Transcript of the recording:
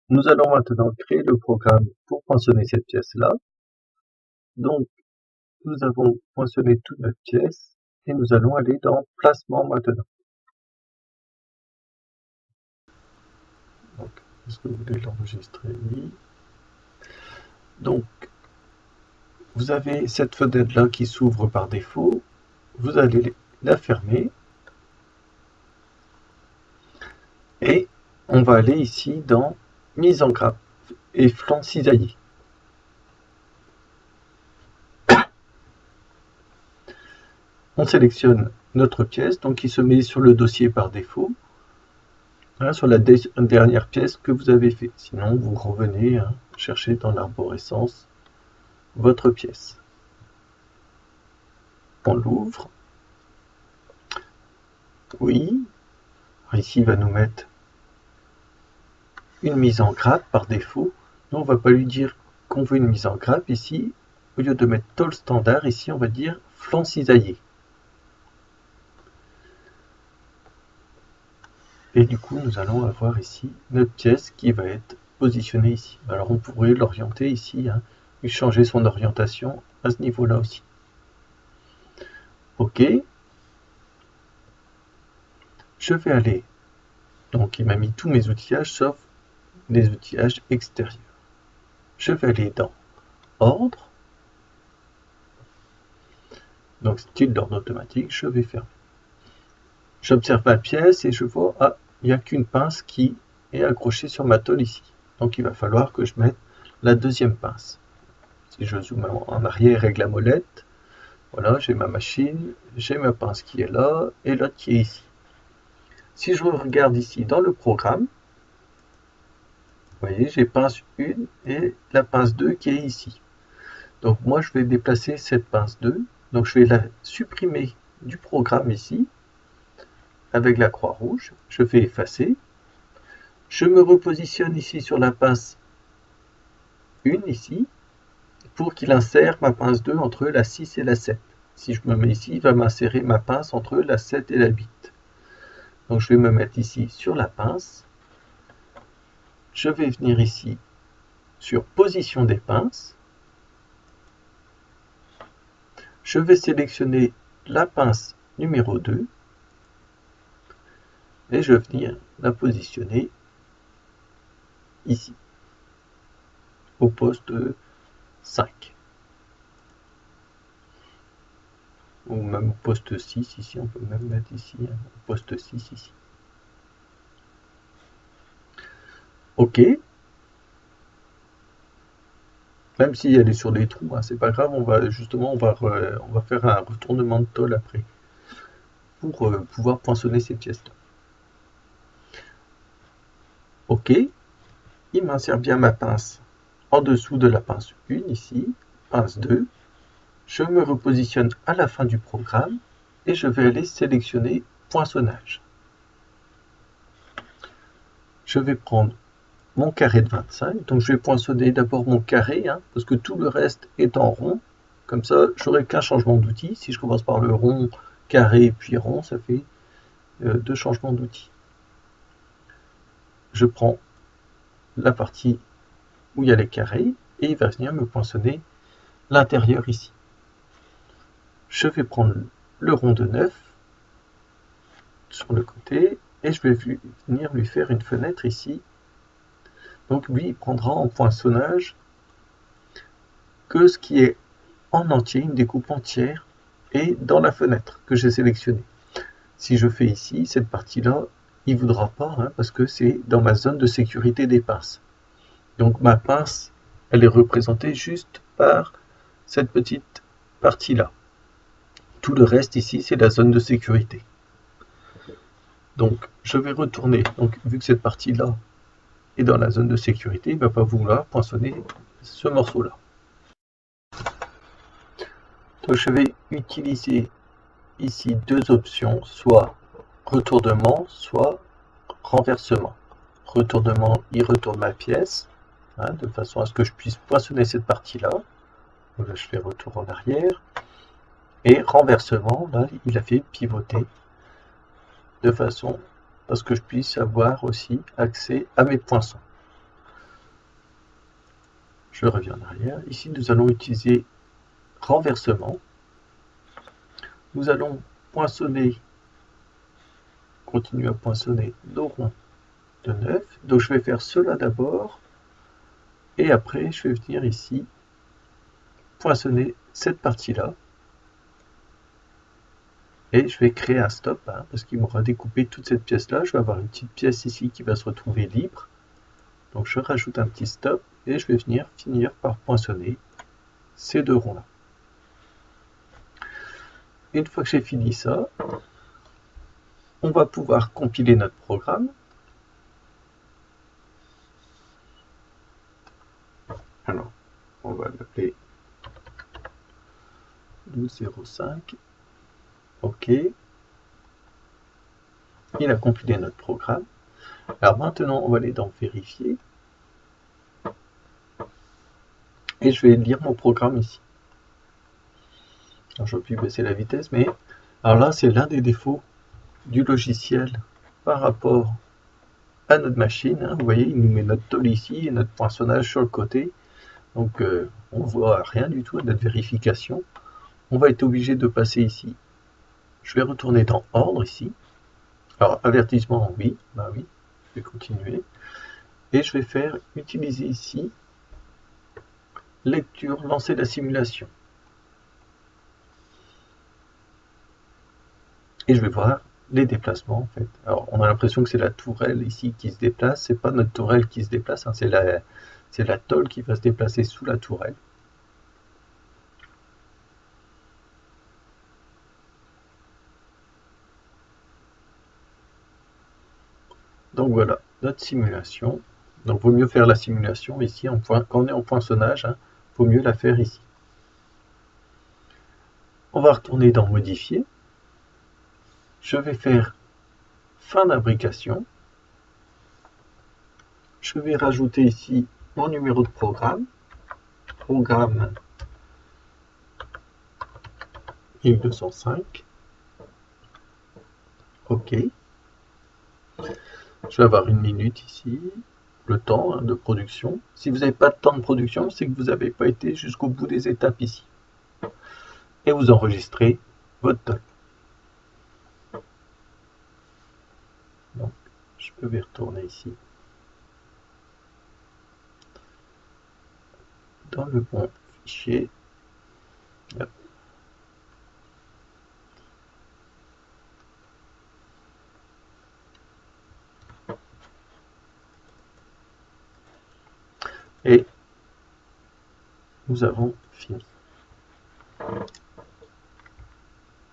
Nous allons maintenant créer le programme pour poinçonner cette pièce-là. Donc, nous avons poinçonné toute notre pièce et nous allons aller dans placement maintenant. Donc, est-ce que vous voulez l'enregistrer? Oui. Donc, vous avez cette fenêtre-là qui s'ouvre par défaut. Vous allez la fermer. Et on va aller ici dans mise en grappe et flanc cisaillé. On sélectionne notre pièce, donc qui se met sur le dossier par défaut, hein, sur la dernière pièce que vous avez fait. Sinon, vous revenez chercher dans l'arborescence votre pièce. On l'ouvre. Oui. Alors ici, il va nous mettre une mise en grappe par défaut. Nous, on ne va pas lui dire qu'on veut une mise en grappe. Ici, au lieu de mettre tôle standard, ici, on va dire flanc cisaillé. Et du coup, nous allons avoir ici notre pièce qui va être positionnée ici. Alors, on pourrait l'orienter ici, lui changer son orientation à ce niveau-là aussi. OK. Je vais aller. Donc, il m'a mis tous mes outillages sauf les outillages extérieurs. Je vais aller dans Ordre. Donc, style d'ordre automatique, je vais fermer. J'observe ma pièce et je vois, il n'y a qu'une pince qui est accrochée sur ma tôle ici. Donc, il va falloir que je mette la deuxième pince. Si je zoome en arrière avec la molette, voilà, j'ai ma machine, j'ai ma pince qui est là et l'autre qui est ici. Si je regarde ici dans le programme, vous voyez, j'ai pince 1 et la pince 2 qui est ici. Donc moi, je vais déplacer cette pince 2. Donc je vais la supprimer du programme ici, avec la croix rouge. Je fais effacer. Je me repositionne ici sur la pince 1 ici, pour qu'il insère ma pince 2 entre la 6 et la 7. Si je me mets ici, il va m'insérer ma pince entre la 7 et la 8. Donc je vais me mettre ici sur la pince. Je vais venir ici sur position des pinces. Je vais sélectionner la pince numéro 2 et je vais venir la positionner ici, au poste 5. Ou même au poste 6 ici, on peut même mettre ici, au poste 6 ici. OK. Même si elle est sur des trous, c'est pas grave, on va faire un retournement de tôle après pour pouvoir poinçonner ces pièces-là. OK, il m'insère bien ma pince en dessous de la pince 1 ici, pince 2. Je me repositionne à la fin du programme et je vais aller sélectionner poinçonnage. Je vais prendre mon carré de 25, donc je vais poinçonner d'abord mon carré, parce que tout le reste est en rond. Comme ça, j'aurai qu'un changement d'outil. Si je commence par le rond, carré, puis rond, ça fait 2 changements d'outil. Je prends la partie où il y a les carrés, et il va venir me poinçonner l'intérieur ici. Je vais prendre le rond de 9 sur le côté, et je vais venir lui faire une fenêtre ici. Donc lui, il prendra en poinçonnage que ce qui est en entier, une découpe entière, et dans la fenêtre que j'ai sélectionnée. Si je fais ici, cette partie-là, il ne voudra pas, parce que c'est dans ma zone de sécurité des pinces. Donc ma pince, elle est représentée juste par cette petite partie-là. Tout le reste ici, c'est la zone de sécurité. Donc je vais retourner, donc vu que cette partie-là est dans la zone de sécurité, il ne va pas vouloir poinçonner ce morceau-là. Donc je vais utiliser ici 2 options, soit retournement, soit renversement. Retournement, il retourne ma pièce, de façon à ce que je puisse poinçonner cette partie-là. Là, je fais retour en arrière. Et renversement, là, il a fait pivoter de façon à ce que je puisse avoir aussi accès à mes poinçons. Je reviens en arrière. Ici, nous allons utiliser renversement. Nous allons poinçonner, continuer à poinçonner nos ronds de 9. Donc je vais faire cela d'abord. Et après, je vais venir ici poinçonner cette partie-là. Et je vais créer un stop, parce qu'il m'aura découpé toute cette pièce-là. Je vais avoir une petite pièce ici qui va se retrouver libre. Donc je rajoute un petit stop et je vais venir finir par poinçonner ces deux ronds-là. Une fois que j'ai fini ça, on va pouvoir compiler notre programme. Alors, on va l'appeler 12.05. OK. Il a compilé notre programme. Alors maintenant, on va aller dans Vérifier. Et je vais lire mon programme ici. Alors, je vais baisser la vitesse, mais alors là, c'est l'un des défauts du logiciel par rapport à notre machine. Vous voyez, il nous met notre tôle ici et notre poinçonnage sur le côté. Donc, on ne voit rien du tout à notre vérification. On va être obligé de passer ici. Je vais retourner dans Ordre ici. Alors, avertissement, oui, bah oui, je vais continuer. Et je vais faire utiliser ici lecture, lancer la simulation. Et je vais voir les déplacements en fait. Alors, on a l'impression que c'est la tourelle ici qui se déplace. C'est pas notre tourelle qui se déplace, c'est la tôle qui va se déplacer sous la tourelle. Donc voilà, notre simulation. Donc vaut mieux faire la simulation ici, quand on est en poinçonnage, vaut mieux la faire ici. On va retourner dans Modifier. Je vais faire fin d'imbrication. Je vais rajouter ici mon numéro de programme. Programme 1205. OK. Je vais avoir 1 minute ici, le temps de production. Si vous n'avez pas de temps de production, c'est que vous n'avez pas été jusqu'au bout des étapes ici. Et vous enregistrez votre tôle. Donc, je peux y retourner ici. Dans le bon fichier. Hop. Et nous avons fini.